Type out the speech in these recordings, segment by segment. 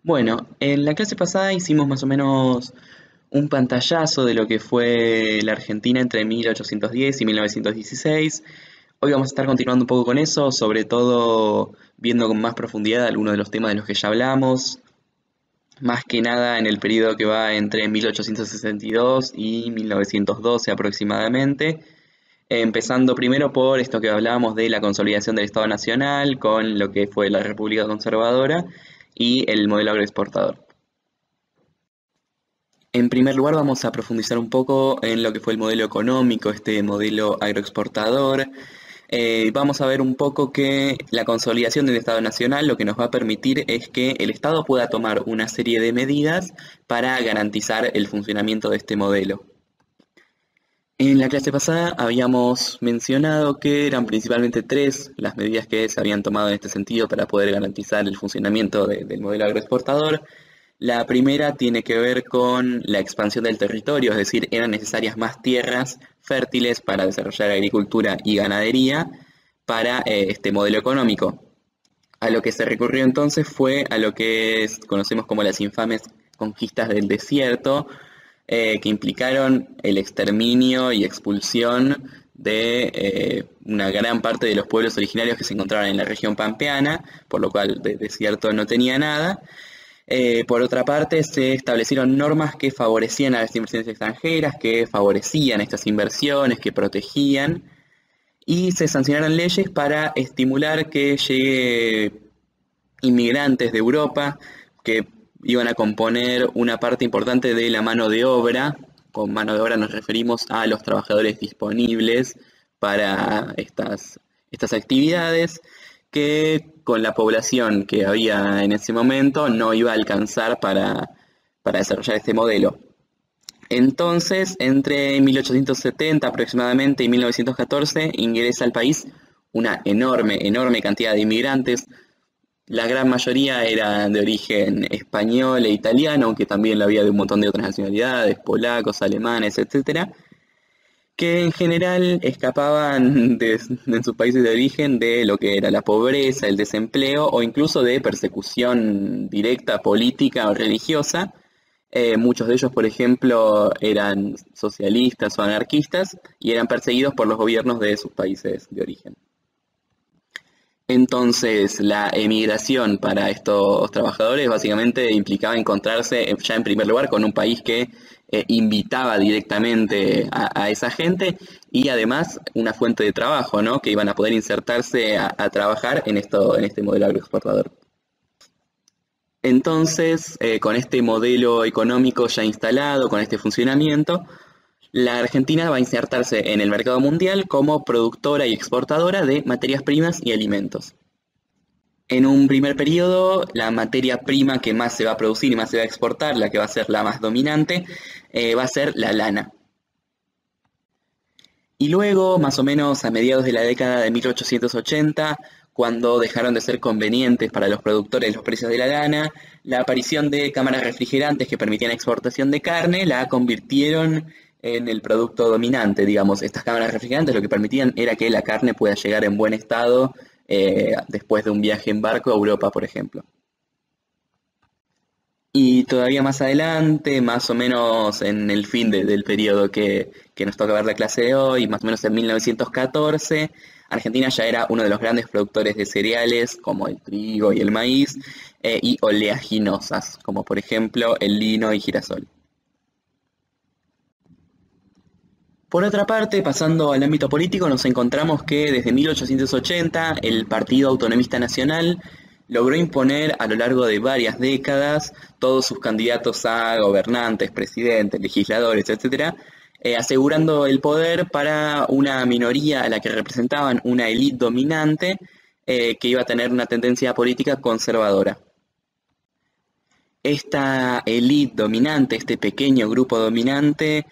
Bueno, en la clase pasada hicimos más o menos un pantallazo de lo que fue la Argentina entre 1810 y 1916. Hoy vamos a estar continuando un poco con eso, sobre todo viendo con más profundidad algunos de los temas de los que ya hablamos, más que nada en el periodo que va entre 1862 y 1912 aproximadamente, empezando primero por esto que hablábamos de la consolidación del Estado Nacional con lo que fue la República Conservadora y el modelo agroexportador. En primer lugar, vamos a profundizar un poco en lo que fue el modelo económico, este modelo agroexportador. Vamos a ver un poco que la consolidación del Estado Nacional lo que nos va a permitir es que el Estado pueda tomar una serie de medidas para garantizar el funcionamiento de este modelo. En la clase pasada habíamos mencionado que eran principalmente tres las medidas que se habían tomado en este sentido para poder garantizar el funcionamiento del modelo agroexportador. La primera tiene que ver con la expansión del territorio, es decir, eran necesarias más tierras fértiles para desarrollar agricultura y ganadería para este modelo económico. A lo que se recurrió entonces fue a lo que conocemos como las infames conquistas del desierto, que implicaron el exterminio y expulsión de una gran parte de los pueblos originarios que se encontraban en la región pampeana, por lo cual de desierto no tenía nada. Por otra parte, se establecieron normas que favorecían a las inversiones extranjeras, que favorecían estas inversiones, que protegían, y se sancionaron leyes para estimular que llegue inmigrantes de Europa que iban a componer una parte importante de la mano de obra. Con mano de obra nos referimos a los trabajadores disponibles para estas actividades, que con la población que había en ese momento no iba a alcanzar para desarrollar este modelo. Entonces, entre 1870 aproximadamente y 1914 ingresa al país una enorme cantidad de inmigrantes. La gran mayoría eran de origen español e italiano, aunque también lo había de un montón de otras nacionalidades, polacos, alemanes, etcétera, que en general escapaban en sus países de origen de lo que era la pobreza, el desempleo o incluso de persecución directa política o religiosa. Muchos de ellos, por ejemplo, eran socialistas o anarquistas y eran perseguidos por los gobiernos de sus países de origen. Entonces, la emigración para estos trabajadores básicamente implicaba encontrarse ya en primer lugar con un país que invitaba directamente a esa gente y además una fuente de trabajo, ¿no? Que iban a poder insertarse a trabajar en este modelo agroexportador. Entonces, con este modelo económico ya instalado, con este funcionamiento, la Argentina va a insertarse en el mercado mundial como productora y exportadora de materias primas y alimentos. En un primer periodo, la materia prima que más se va a producir y más se va a exportar, la que va a ser la más dominante, va a ser la lana. Y luego, más o menos a mediados de la década de 1880, cuando dejaron de ser convenientes para los productores los precios de la lana, la aparición de cámaras refrigerantes que permitían exportación de carne la convirtieron en el producto dominante, digamos. Estas cámaras refrigerantes lo que permitían era que la carne pueda llegar en buen estado después de un viaje en barco a Europa, por ejemplo. Y todavía más adelante, más o menos en el fin del periodo que nos toca ver la clase de hoy, más o menos en 1914, Argentina ya era uno de los grandes productores de cereales, como el trigo y el maíz, y oleaginosas, como por ejemplo el lino y girasol. Por otra parte, pasando al ámbito político, nos encontramos que desde 1880 el Partido Autonomista Nacional logró imponer a lo largo de varias décadas todos sus candidatos a gobernantes, presidentes, legisladores, etcétera, asegurando el poder para una minoría a la que representaban una élite dominante que iba a tener una tendencia política conservadora. Esta élite dominante, este pequeño grupo dominante,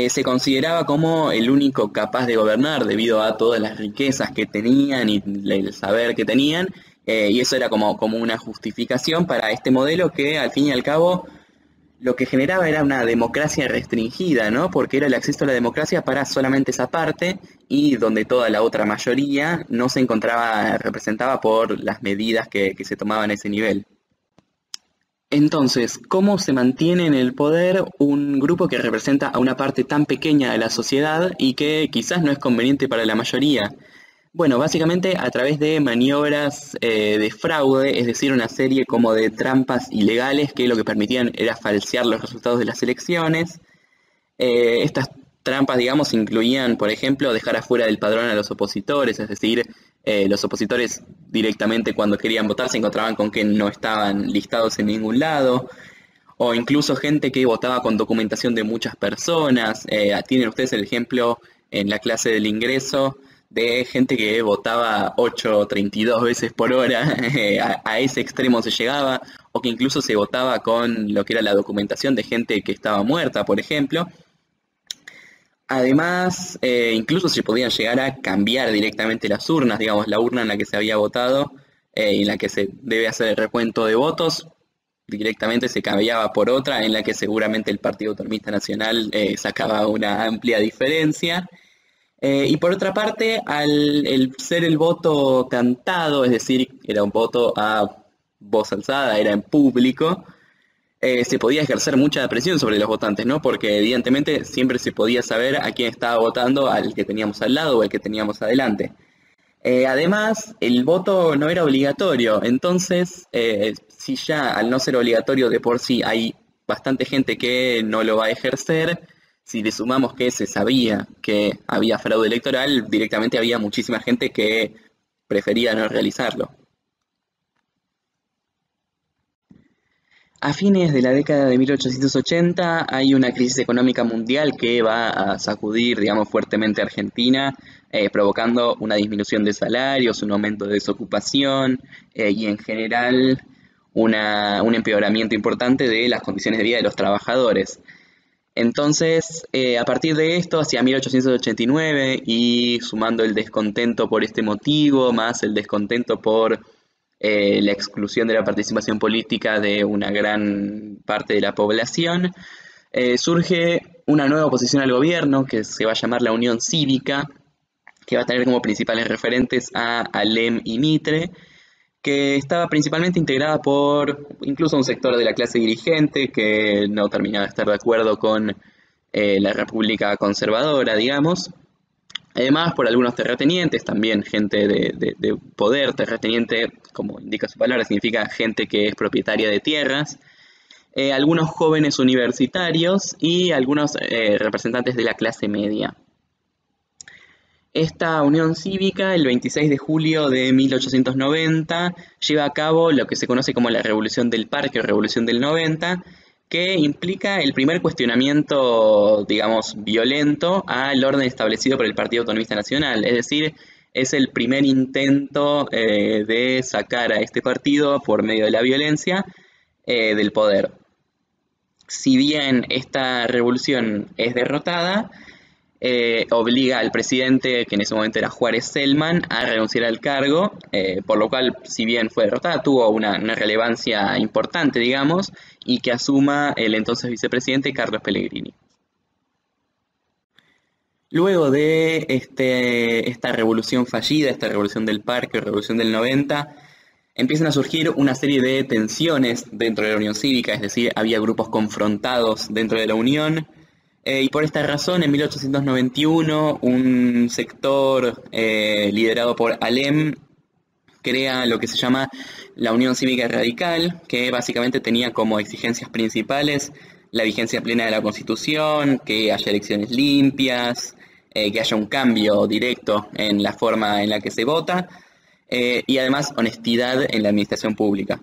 se consideraba como el único capaz de gobernar debido a todas las riquezas que tenían y el saber que tenían, y eso era como una justificación para este modelo que al fin y al cabo lo que generaba era una democracia restringida, ¿no? Porque era el acceso a la democracia para solamente esa parte y donde toda la otra mayoría no se encontraba representada por las medidas que se tomaban a ese nivel. Entonces, ¿cómo se mantiene en el poder un grupo que representa a una parte tan pequeña de la sociedad y que quizás no es conveniente para la mayoría? Bueno, básicamente a través de maniobras de fraude, es decir, una serie como de trampas ilegales que lo que permitían era falsear los resultados de las elecciones. Estas trampas, digamos, incluían, por ejemplo, dejar afuera del padrón a los opositores, es decir, los opositores directamente cuando querían votar se encontraban con que no estaban listados en ningún lado, o incluso gente que votaba con documentación de muchas personas. Tienen ustedes el ejemplo en la clase del ingreso de gente que votaba 8,32 veces por hora, a ese extremo se llegaba, o que incluso se votaba con lo que era la documentación de gente que estaba muerta, por ejemplo. Además, incluso se podían llegar a cambiar directamente las urnas, digamos, la urna en la que se había votado y en la que se debe hacer el recuento de votos, directamente se cambiaba por otra en la que seguramente el Partido Autonomista Nacional sacaba una amplia diferencia. Y por otra parte, al el ser el voto cantado, es decir, era un voto a voz alzada, era en público, se podía ejercer mucha presión sobre los votantes, ¿no? Porque evidentemente siempre se podía saber a quién estaba votando, al que teníamos al lado o al que teníamos adelante. Además, el voto no era obligatorio, entonces, si ya al no ser obligatorio de por sí hay bastante gente que no lo va a ejercer, si le sumamos que se sabía que había fraude electoral, directamente había muchísima gente que prefería no realizarlo. A fines de la década de 1880 hay una crisis económica mundial que va a sacudir, digamos, fuertemente a Argentina, provocando una disminución de salarios, un aumento de desocupación y en general un empeoramiento importante de las condiciones de vida de los trabajadores. Entonces, a partir de esto, hacia 1889 y sumando el descontento por este motivo, más el descontento por la exclusión de la participación política de una gran parte de la población, surge una nueva oposición al gobierno que se va a llamar la Unión Cívica, que va a tener como principales referentes a Alem y Mitre, que estaba principalmente integrada por incluso un sector de la clase dirigente que no terminaba de estar de acuerdo con la República conservadora, digamos. Además, por algunos terratenientes, también gente de poder. Terrateniente, como indica su palabra, significa gente que es propietaria de tierras. Algunos jóvenes universitarios y algunos representantes de la clase media. Esta unión cívica, el 26 de julio de 1890, lleva a cabo lo que se conoce como la Revolución del Parque o Revolución del 90, que implica el primer cuestionamiento, digamos, violento al orden establecido por el Partido Autonomista Nacional. Es decir, es el primer intento de sacar a este partido por medio de la violencia del poder. Si bien esta revolución es derrotada, obliga al presidente, que en ese momento era Juárez Celman, a renunciar al cargo, por lo cual, si bien fue derrotada, tuvo una relevancia importante, digamos, y que asuma el entonces vicepresidente Carlos Pellegrini. Luego de esta revolución fallida, esta revolución del Parque, revolución del 90, empiezan a surgir una serie de tensiones dentro de la Unión Cívica, es decir, había grupos confrontados dentro de la Unión. Y por esta razón, en 1891, un sector liderado por Alem crea lo que se llama la Unión Cívica Radical, que básicamente tenía como exigencias principales la vigencia plena de la Constitución, que haya elecciones limpias, que haya un cambio directo en la forma en la que se vota, y además honestidad en la administración pública.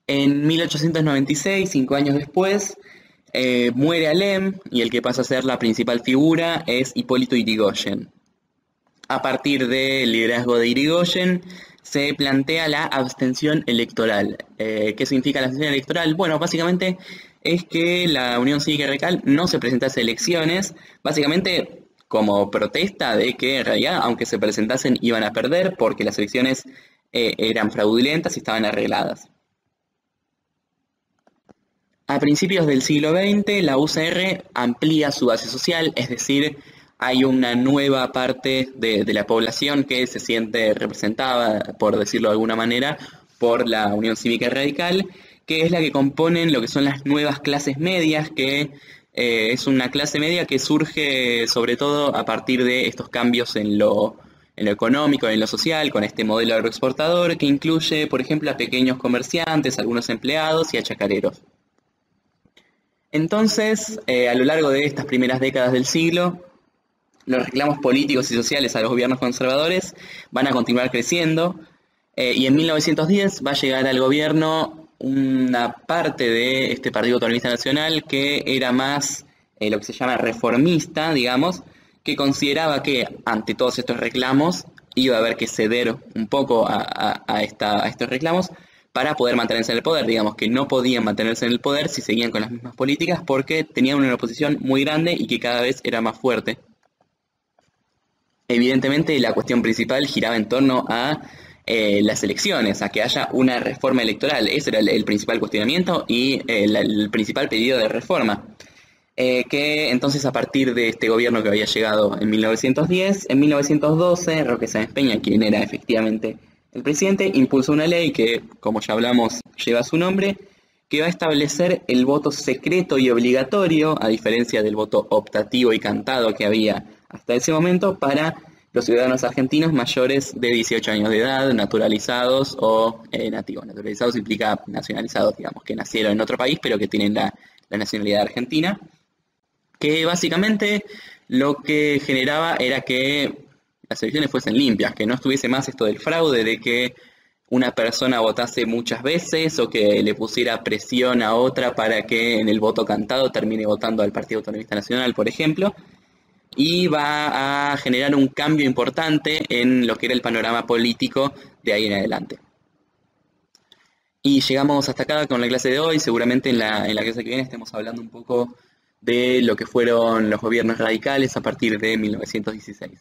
En 1896, 5 años después, muere Alem y el que pasa a ser la principal figura es Hipólito Yrigoyen. A partir del liderazgo de Yrigoyen se plantea la abstención electoral. ¿Qué significa la abstención electoral? Bueno, básicamente es que la Unión Cívica Radical no se presentase a elecciones, básicamente como protesta de que en realidad, aunque se presentasen, iban a perder porque las elecciones eran fraudulentas y estaban arregladas. A principios del siglo XX, la UCR amplía su base social, es decir, hay una nueva parte de la población que se siente representada, por decirlo de alguna manera, por la Unión Cívica Radical, que es la que componen lo que son las nuevas clases medias, que es una clase media que surge sobre todo a partir de estos cambios en lo económico, en lo social, con este modelo agroexportador que incluye, por ejemplo, a pequeños comerciantes, algunos empleados y a chacareros. Entonces, a lo largo de estas primeras décadas del siglo, los reclamos políticos y sociales a los gobiernos conservadores van a continuar creciendo, y en 1910 va a llegar al gobierno una parte de este Partido Autonomista Nacional que era más lo que se llama reformista, digamos, que consideraba que ante todos estos reclamos iba a haber que ceder un poco a estos reclamos para poder mantenerse en el poder. Digamos que no podían mantenerse en el poder si seguían con las mismas políticas porque tenían una oposición muy grande y que cada vez era más fuerte. Evidentemente la cuestión principal giraba en torno a las elecciones, a que haya una reforma electoral. Ese era el principal cuestionamiento y el principal pedido de reforma. Que entonces a partir de este gobierno que había llegado en 1910, en 1912 Roque Sáenz Peña, quien era efectivamente el presidente, impulsó una ley que, como ya hablamos, lleva su nombre, que va a establecer el voto secreto y obligatorio, a diferencia del voto optativo y cantado que había hasta ese momento, para los ciudadanos argentinos mayores de 18 años de edad, naturalizados o nativos. Naturalizados implica nacionalizados, digamos, que nacieron en otro país pero que tienen la nacionalidad argentina, que básicamente lo que generaba era que las elecciones fuesen limpias, que no estuviese más esto del fraude, de que una persona votase muchas veces o que le pusiera presión a otra para que en el voto cantado termine votando al Partido Autonomista Nacional, por ejemplo, y va a generar un cambio importante en lo que era el panorama político de ahí en adelante. Y llegamos hasta acá con la clase de hoy. Seguramente en la clase que viene estemos hablando un poco de lo que fueron los gobiernos radicales a partir de 1916.